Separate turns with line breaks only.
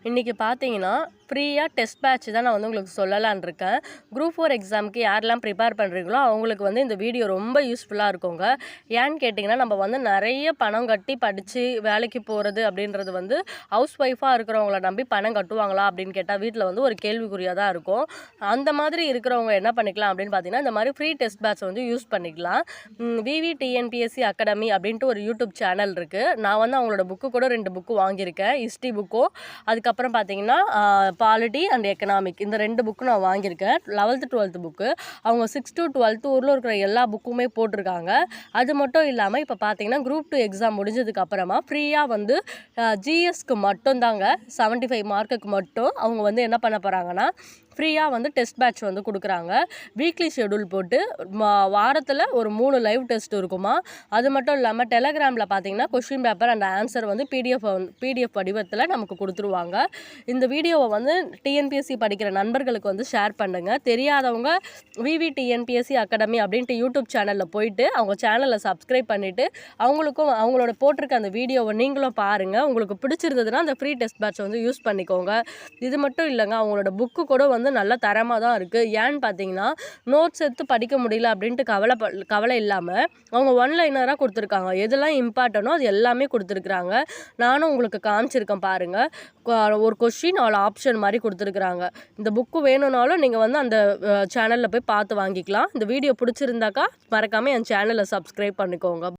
இன்றைக்கி பார்த்தீங்கன்னா ஃப்ரீயாக டெஸ்ட் பேட்ச் தான் நான் உங்களுக்கு சொல்லலான் இருக்கேன். குரூப் 4 எக்ஸாமுக்கு யாரெல்லாம் ப்ரிப்பேர் பண்ணுறீங்களோ அவங்களுக்கு இந்த வீடியோ ரொம்ப யூஸ்ஃபுல்லாக இருக்குங்க. ஏன்னு கேட்டிங்கன்னா, நம்ம நிறைய பணம் கட்டி படித்து வேலைக்கு போகிறது அப்படின்றது ஹவுஸ் ஒய்ஃபாக இருக்கிறவங்கள நம்பி பணம் கட்டுவாங்களா அப்படின்னு கேட்டால் வீட்டில் ஒரு கேள்விக்குறியாக தான் இருக்கும். அந்த மாதிரி இருக்கிறவங்க என்ன பண்ணிக்கலாம் அப்படின்னு பார்த்தீங்கன்னா, இந்த மாதிரி ஃப்ரீ டெஸ்ட் பேட்ச் யூஸ் பண்ணிக்கலாம். விவிடிஎன்பிஎஸ்சி அகாடமி அப்படின்ட்டு ஒரு யூடியூப் சேனல் இருக்குது. நான் அவங்களோட புக்கு கூட 2 புக்கு வாங்கியிருக்கேன். ஹிஸ்ட்ரி புக்கும் அதுக்கப்புறம் பார்த்தீங்கன்னா பாலிட்டி அண்ட் எக்கனாமிக் இந்த 2 புக்கு நான் வாங்கியிருக்கேன். 11th 12th புக்கு அவங்க 6th to 12th ஊரில் இருக்கிற எல்லா புக்குமே போட்டிருக்காங்க. அது மட்டும் இல்லாமல் இப்போ பார்த்தீங்கன்னா குரூப் 2 எக்ஸாம் முடிஞ்சதுக்கு அப்புறமா ஃப்ரீயாக ஜிஎஸ்க்கு மட்டும் தாங்க 75 மார்க்குக்கு மட்டும் அவங்க என்ன பண்ண போகிறாங்கன்னா ஃப்ரீயாக டெஸ்ட் பேட்ச் கொடுக்குறாங்க. வீக்லி ஷெடியூல் போட்டு வாரத்தில் ஒரு 3 லைவ் டெஸ்ட் இருக்குமா. அது மட்டும் இல்லாமல் டெலகிராமில் பார்த்தீங்கன்னா question paper and answer PDF வடிவத்தில் நமக்கு கொடுத்துருவாங்க. இந்த வீடியோவை டிஎன்பிஎஸ்சி படிக்கிற நண்பர்களுக்கு ஷேர் பண்ணுங்கள். தெரியாதவங்க விவிடிஎன்பிஎஸ்சி அகாடமி அப்படின்ட்டு யூடியூப் சேனலில் போயிட்டு அவங்க சேனலை சப்ஸ்கிரைப் பண்ணிவிட்டு அவங்களோட போட்டிருக்க அந்த வீடியோவை நீங்களும் பாருங்கள். உங்களுக்கு பிடிச்சிருந்ததுன்னா அந்த ஃப்ரீ டெஸ்ட் பேட்ச் யூஸ் பண்ணிக்கோங்க. இது மட்டும் இல்லைங்க, அவங்களோட புக்கு கூட நல்ல தரமாக தான் இருக்குது. ஏன்னு பார்த்தீங்கன்னா நோட்ஸ் எடுத்து படிக்க முடியல அப்படின்ட்டு கவலை இல்லாமல் அவங்க ஒன்லைனராக கொடுத்துருக்காங்க. எதெல்லாம் இம்பார்ட்டனோ அது எல்லாமே கொடுத்துருக்குறாங்க. நானும் உங்களுக்கு காமிச்சிருக்கேன் பாருங்கள். ஒரு கொஸ்டின் 4 ஆப்ஷன் மாதிரி கொடுத்துருக்குறாங்க. இந்த புக்கு வேணும்னாலும் நீங்கள் அந்த சேனலில் போய் பார்த்து வாங்கிக்கலாம். இந்த வீடியோ பிடிச்சிருந்தாக்கா மறக்காமல் என் சேனலை சப்ஸ்கிரைப் பண்ணிக்கோங்க.